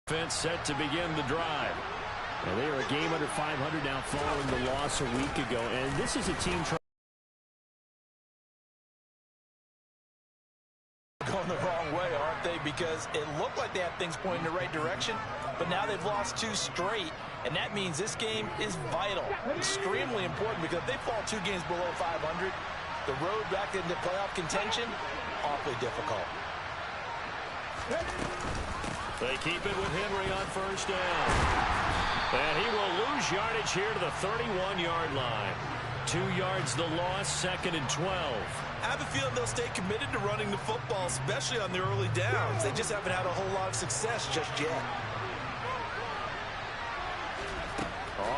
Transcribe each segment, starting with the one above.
Offense set to begin the drive. And they are a game under 500 now following the loss a week ago. And this is a team going the wrong way, aren't they? Because it looked like they had things pointing in the right direction, but now they've lost 2 straight, and that means this game is vital, extremely important, because if they fall 2 games below 500, the road back into playoff contention, awfully difficult. They keep it with Henry on first down. And he will lose yardage here to the 31-yard line. 2 yards the loss, 2nd and 12. I have a feeling they'll stay committed to running the football, especially on the early downs. They just haven't had a whole lot of success just yet.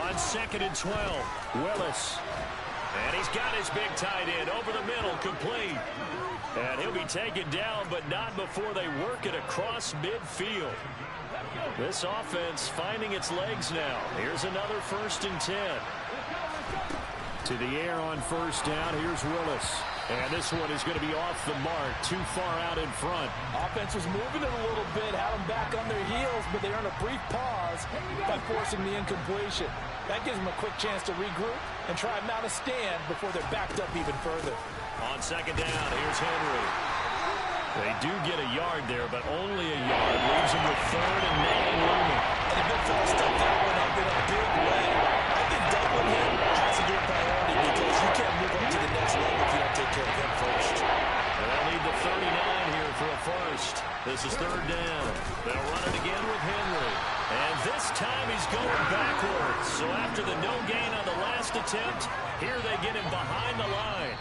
On 2nd and 12, Willis. And he's got his big tight end over the middle, complete. And he'll be taken down, but not before they work it across midfield. This offense finding its legs now. Here's another 1st and 10. To the air on first down, here's Willis. And this one is going to be off the mark, too far out in front. Offense was moving it a little bit, had them back on their heels, but they earned a brief pause by forcing the incompletion. That gives them a quick chance to regroup and try and mount a stand before they're backed up even further. On 2nd down, here's Henry. They do get a yard there, but only a yard. Leaves them with 3rd and 9 looming. And the big fella stepped that one up in a big way. I think doubling him has to be a priority because you can't move up to the next level if you don't take care of him first. And they'll need the 39 here for a first. This is 3rd down. They'll run it again with Henry. And this time he's going backwards. So after the no gain on the last attempt, here they get him behind the line.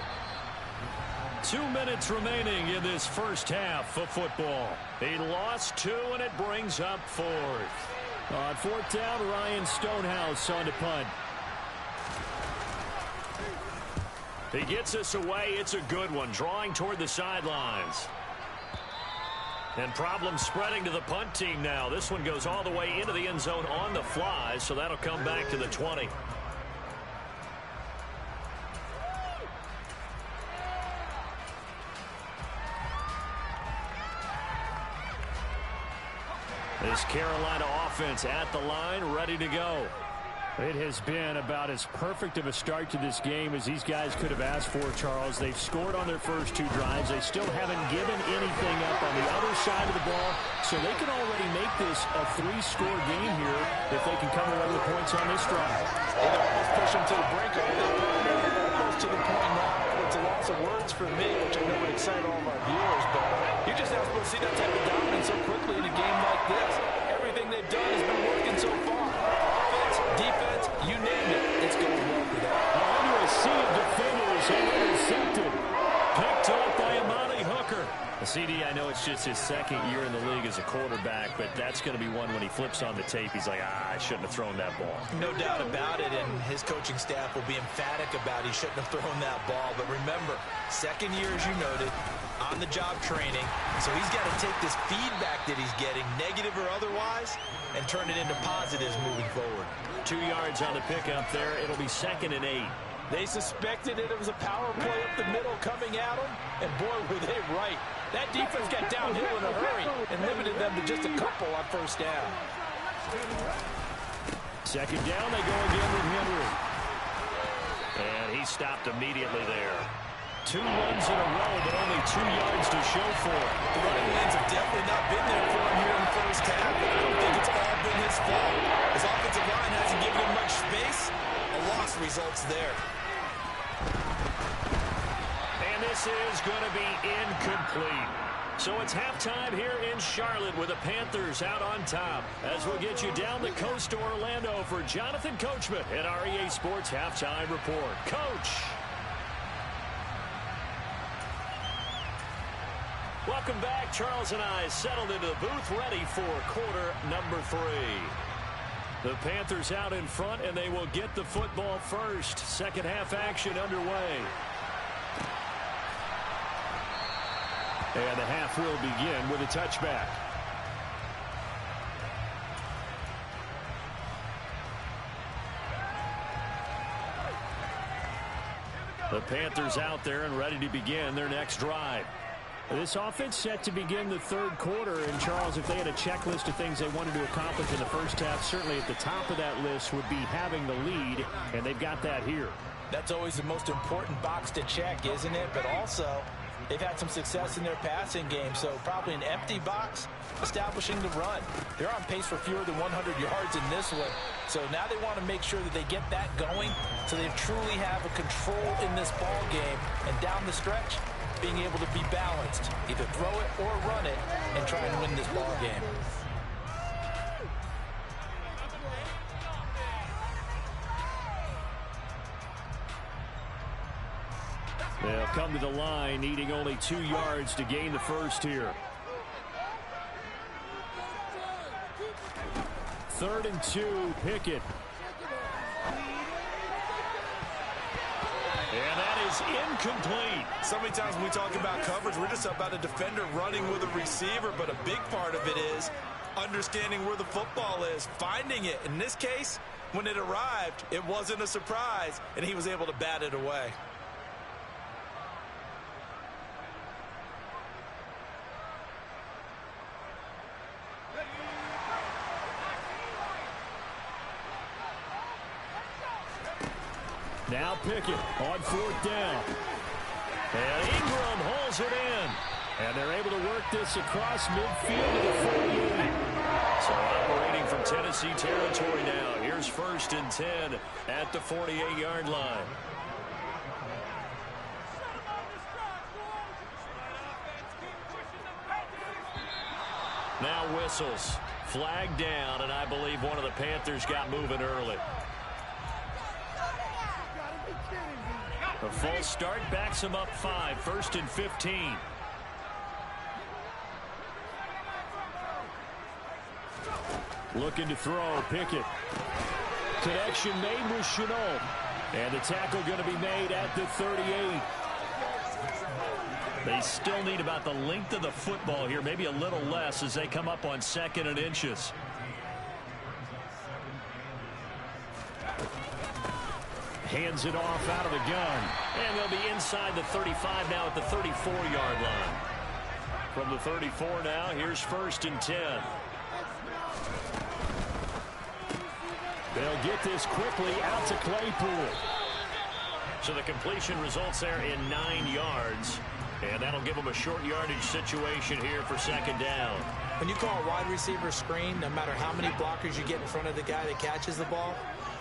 2 minutes remaining in this first half of football. He lost 2, and it brings up 4th. On 4th down, Ryan Stonehouse on to punt. He gets us away. It's a good one, drawing toward the sidelines. And problems spreading to the punt team now. This one goes all the way into the end zone on the fly, so that'll come back to the 20. This Carolina offense at the line, ready to go. It has been about as perfect of a start to this game as these guys could have asked for, Charles. They've scored on their first 2 drives. They still haven't given anything up on the other side of the ball, so they can already make this a 3-score game here if they can come away with points on this drive. They can almost push them to the brink of it. Almost to the point now. It's a loss of words for me, which I know would excite all of our viewers, but you're just not supposed to see that type of dominance so quickly in a game like this. Everything they've done has been working so far. Offense, defense, you name it, it's going well for them. Under a sea of defenders and intercepted. Picked up by Amani Hooker. CD, I know it's just his 2nd year in the league as a quarterback, but that's going to be one when he flips on the tape. He's like, I shouldn't have thrown that ball. No doubt about it, and his coaching staff will be emphatic about he shouldn't have thrown that ball. But remember, 2nd year, as you noted, on-the-job training. So he's got to take this feedback that he's getting, negative or otherwise, and turn it into positives moving forward. 2 yards on the pickup there. It'll be 2nd and 8. They suspected it was a power play up the middle coming at them, and boy, were they right. That defense got downhill in a hurry and limited them to just a couple on first down. 2nd down, they go again with Henry. And he stopped immediately there. 2 runs in a row, but only 2 yards to show for it. The running lanes have definitely not been there for him here in the first half, but I don't think it's all been his fault. His offensive line hasn't given him much space. A loss results there. And this is going to be incomplete. So it's halftime here in Charlotte with the Panthers out on top. As we'll get you down the coast to Orlando for Jonathan Coachman at our EA Sports Halftime Report. Coach. Welcome back. Charles and I settled into the booth ready for quarter number 3. The Panthers out in front, and they will get the football first. 2nd half action underway. And the half will begin with a touchback. The Panthers out there and ready to begin their next drive. This offense set to begin the third quarter. And, Charles, if they had a checklist of things they wanted to accomplish in the first half, certainly at the top of that list would be having the lead, and they've got that here. That's always the most important box to check, isn't it? But also, they've had some success in their passing game, so probably an empty box establishing the run. They're on pace for fewer than 100 yards in this one. So now they want to make sure that they get that going so they truly have a control in this ball game. And down the stretch, being able to be balanced, either throw it or run it, and try and win this ball game. They'll come to the line, needing only 2 yards to gain the first here. 3rd and 2, Pickett. And that is incomplete. So many times when we talk about coverage, we're just about a defender running with a receiver, but a big part of it is understanding where the football is, finding it. In this case, when it arrived, it wasn't a surprise, and he was able to bat it away. Now Pickett on 4th down. And Ingram hauls it in. And they're able to work this across midfield to the 48. So operating from Tennessee territory now. Here's 1st and 10 at the 48-yard line. Now whistles. Flag down, and I believe one of the Panthers got moving early. A false start backs him up 5. 1st and 15. Looking to throw. Pickett. Connection made with Chenault. And the tackle going to be made at the 38. They still need about the length of the football here, maybe a little less as they come up on 2nd and inches. Hands it off out of the gun. And they'll be inside the 35 now at the 34-yard line. From the 34 now, here's 1st and 10. They'll get this quickly out to Claypool. So the completion results there in 9 yards. And that'll give them a short yardage situation here for 2nd down. When you call a wide receiver screen, no matter how many blockers you get in front of the guy that catches the ball,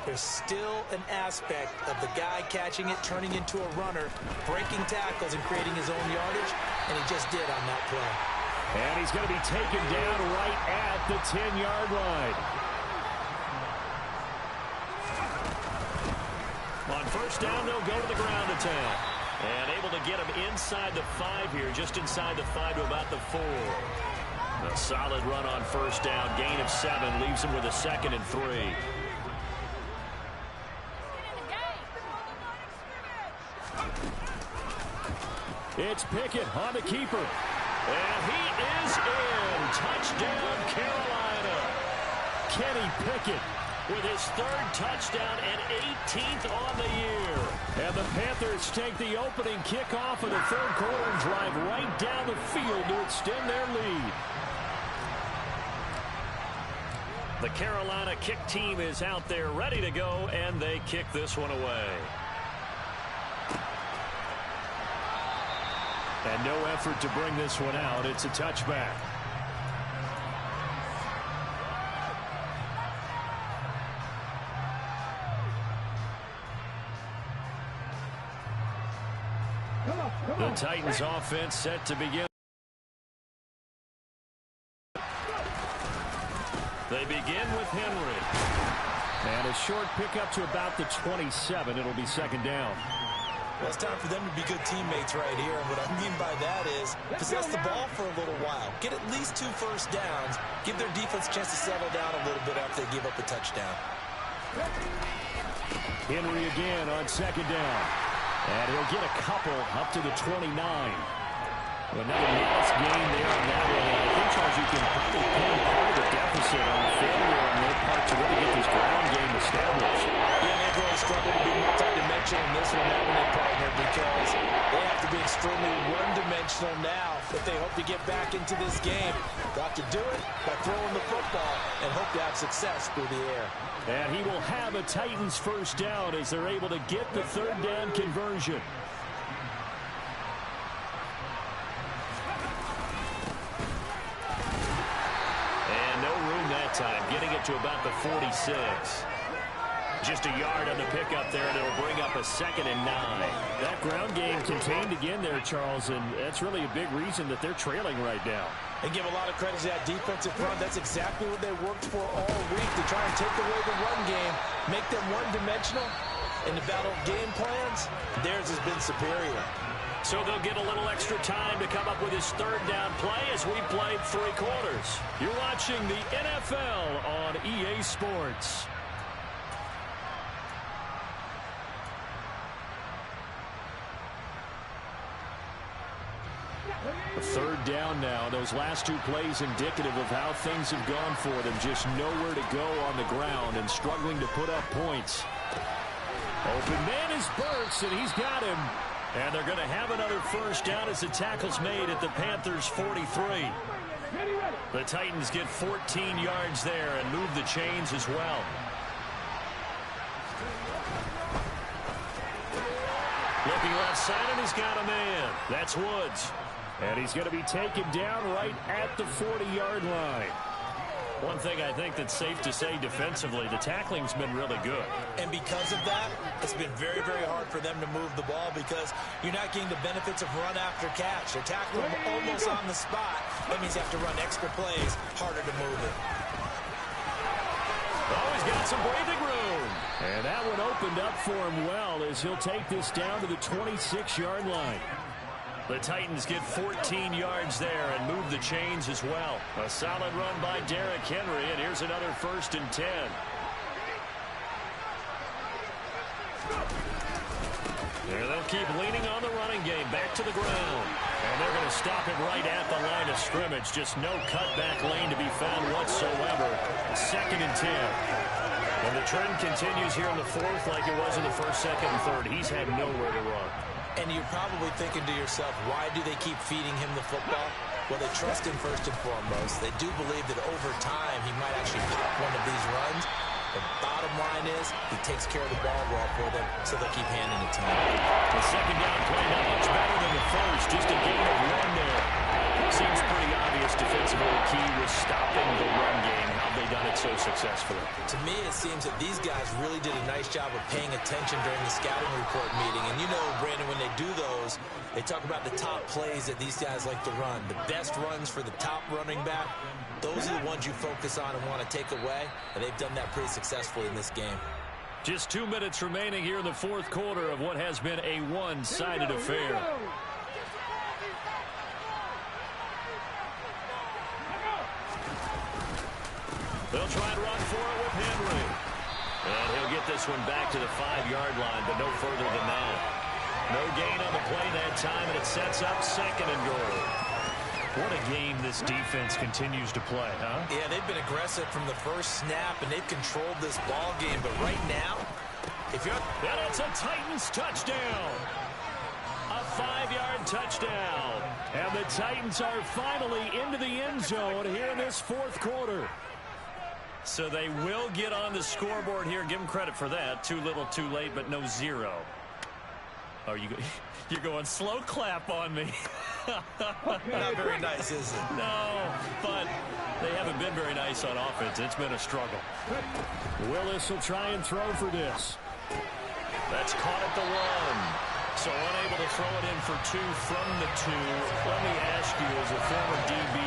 there's still an aspect of the guy catching it, turning into a runner, breaking tackles and creating his own yardage, and he just did on that play. And he's going to be taken down right at the 10-yard line. On 1st down, they'll go to the ground attack. And able to get him inside the 5 here, just inside the 5 to about the 4. A solid run on 1st down, gain of 7, leaves him with a 2nd and 3. It's Pickett on the keeper. And he is in. Touchdown, Carolina. Kenny Pickett with his 3rd touchdown and 18th on the year. And the Panthers take the opening kickoff of the 3rd quarter and drive right down the field to extend their lead. The Carolina kick team is out there ready to go, and they kick this one away. And no effort to bring this one out. It's a touchback. The Titans offense set to begin. They begin with Henry. And a short pickup to about the 27. It'll be 2nd down. Well, it's time for them to be good teammates right here. And what I mean by that is possess the ball for a little while. Get at least 2 first downs. Give their defense a chance to settle down a little bit after they give up a touchdown. Henry again on 2nd down. And he'll get a couple up to the 29. Another modest gain there on that one. I think, Charles, you can probably pin part of the deficit on failure on their part to really get this ground game established. Yeah, they've really struggled to be multi-dimensional in this one, haven't they, partner? Because they have to be extremely one-dimensional now if they hope to get back into this game. Got to do it by throwing the football and hope to have success through the air. And he will have a Titans first down as they're able to get the third down conversion. Time, getting it to about the 46. Just a yard on the pickup there, and it'll bring up a 2nd and 9. That ground game contained again there, Charles, and that's really a big reason that they're trailing right now. And give a lot of credit to that defensive front. That's exactly what they worked for all week, to try and take away the run game, make them one-dimensional. In the battle of game plans, theirs has been superior. So they'll get a little extra time to come up with his third down play as we played 3 quarters. You're watching the NFL on EA Sports. A third down now. Those last 2 plays indicative of how things have gone for them. Just nowhere to go on the ground and struggling to put up points. Open man is Burks, and he's got him. And they're going to have another first down as the tackle's made at the Panthers' 43. The Titans get 14 yards there and move the chains as well. Looking left side, and he's got a man. That's Woods. And he's going to be taken down right at the 40-yard line. One thing I think that's safe to say defensively, the tackling's been really good. And because of that, it's been very, very hard for them to move the ball because you're not getting the benefits of run after catch. They're tackling them almost on the spot. That means you have to run extra plays, harder to move it. Oh, he's got some breathing room. And that one opened up for him well as he'll take this down to the 26-yard line. The Titans get 14 yards there and move the chains as well. A solid run by Derrick Henry, and here's another 1st and 10. There they'll keep leaning on the running game. Back to the ground. And they're going to stop it right at the line of scrimmage. Just no cutback lane to be found whatsoever. 2nd and 10. And the trend continues here in the 4th like it was in the 1st, 2nd, and 3rd. He's had nowhere to run. And you're probably thinking to yourself, why do they keep feeding him the football? Well, they trust him first and foremost. They do believe that over time he might actually pop one of these runs. The bottom line is he takes care of the ball well for them, so they'll keep handing it to him. The 2nd down play not much better than the 1st. Just a gain of 1 there. Seems pretty obvious defensively the key was stopping the run game. How have they done it so successfully? To me, it seems that these guys really did a nice job of paying attention during the scouting report meeting. And you know, Brandon, when they do those, they talk about the top plays that these guys like to run. The best runs for the top running back, those are the ones you focus on and want to take away. And they've done that pretty successfully in this game. Just 2 minutes remaining here in the 4th quarter of what has been a one-sided affair. They'll try and run for it with Henry. And he'll get this one back to the 5-yard line, but no further than that. No gain on the play that time, and it sets up 2nd and goal. What a game this defense continues to play, huh? Yeah, they've been aggressive from the first snap, and they've controlled this ball game. But right now, if you're... And it's a Titans touchdown. A 5-yard touchdown. And the Titans are finally into the end zone here in this 4th quarter. So they will get on the scoreboard here. Give them credit for that. Too little, too late, but no 0. Oh, you're going slow clap on me. Not very nice, is it? No, but they haven't been very nice on offense. It's been a struggle. Willis will try and throw for this. That's caught at the 1. So unable to throw it in for 2 from the 2. Let me ask you, as a former DB,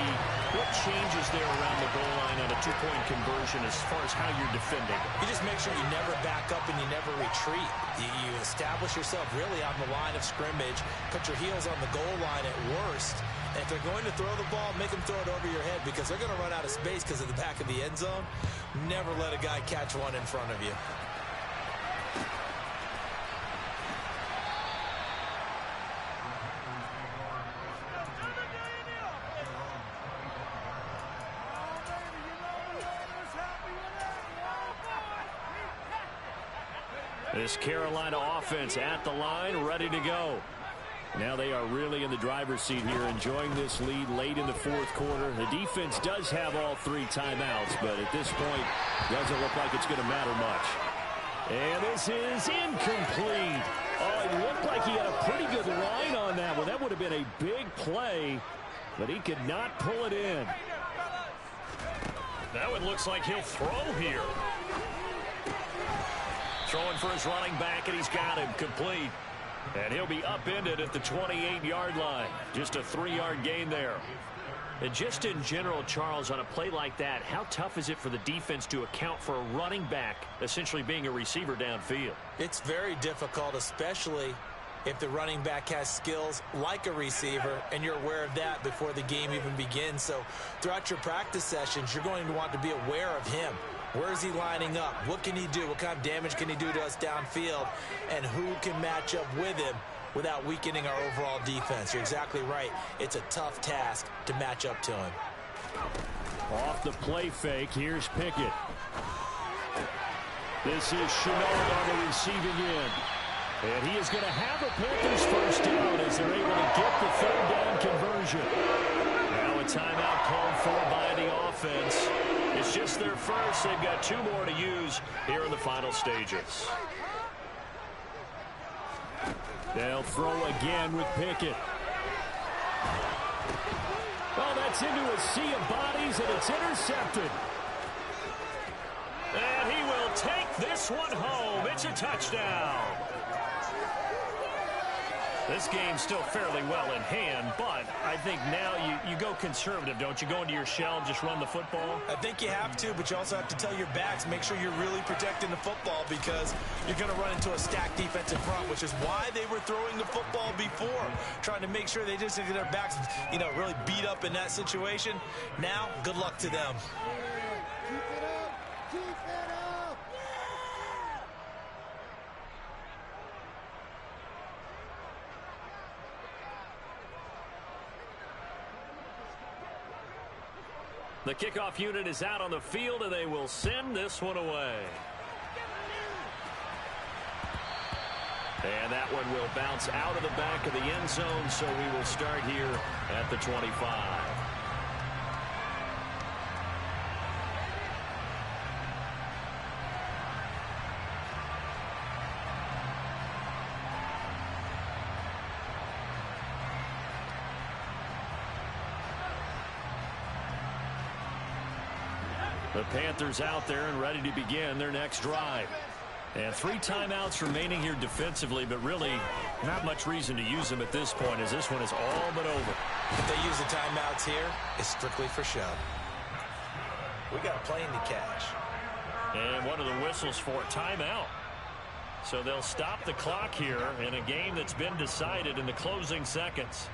what changes there around the goal line on a 2-point conversion as far as how you're defending? You just make sure you never back up and you never retreat. You establish yourself really on the line of scrimmage, put your heels on the goal line at worst. And if they're going to throw the ball, make them throw it over your head because they're going to run out of space because of the back of the end zone. Never let a guy catch one in front of you. This Carolina offense at the line, ready to go. Now they are really in the driver's seat here, enjoying this lead late in the fourth quarter. The defense does have all 3 timeouts, but at this point, doesn't look like it's going to matter much. And this is incomplete. Oh, it looked like he had a pretty good line on that one. That would have been a big play, but he could not pull it in. That one looks like he'll throw here. Throwing for his running back, and he's got him complete. And he'll be upended at the 28-yard line. Just a 3-yard gain there. And just in general, Charles, on a play like that, how tough is it for the defense to account for a running back essentially being a receiver downfield? It's very difficult, especially if the running back has skills like a receiver, and you're aware of that before the game even begins. So throughout your practice sessions, you're going to want to be aware of him. Where is he lining up? What can he do? What kind of damage can he do to us downfield? And who can match up with him without weakening our overall defense? You're exactly right. It's a tough task to match up to him. Off the play fake, here's Pickett. This is Shenault on the receiving end. And he is going to have a Panthers first down as they're able to get the 3rd down conversion. Now a timeout called for by the offense. It's just their first. They've got 2 more to use here in the final stages. They'll throw again with Pickett. Well, that's into a sea of bodies, and it's intercepted. And he will take this one home. It's a touchdown. This game's still fairly well in hand, but I think now you go conservative, don't you? Go into your shell and just run the football? I think you have to, but you also have to tell your backs, make sure you're really protecting the football, because you're going to run into a stacked defensive front, which is why they were throwing the football before, trying to make sure they just get their backs, really beat up in that situation. Now, good luck to them. The kickoff unit is out on the field, and they will send this one away. And that one will bounce out of the back of the end zone, so we will start here at the 25. The Panthers out there and ready to begin their next drive. And 3 timeouts remaining here defensively, but really not much reason to use them at this point, as this one is all but over. If they use the timeouts here, it's strictly for show. We got a plane to catch. And one of the whistles for timeout. So they'll stop the clock here in a game that's been decided in the closing seconds.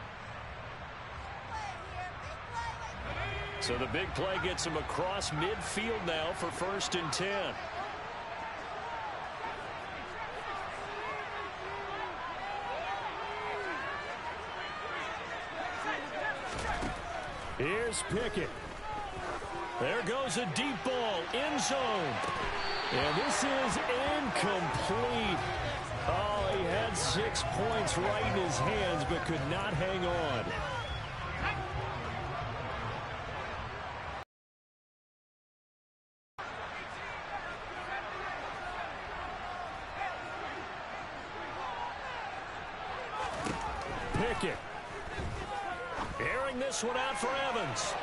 So the big play gets him across midfield now for 1st and 10. Here's Pickett. There goes a deep ball, end zone. And this is incomplete. Oh, he had 6 points right in his hands, but could not hang on. Pickett. Airing this one out for Evans.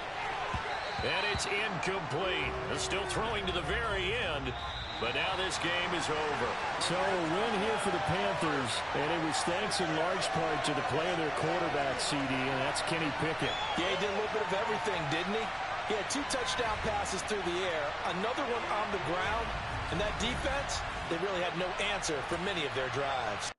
And it's incomplete. They're still throwing to the very end, but now this game is over. So a win here for the Panthers, and it was thanks in large part to the play of their quarterback, CD, and that's Kenny Pickett. Yeah, he did a little bit of everything, didn't he? He had 2 touchdown passes through the air, another one on the ground, and that defense, they really had no answer for many of their drives.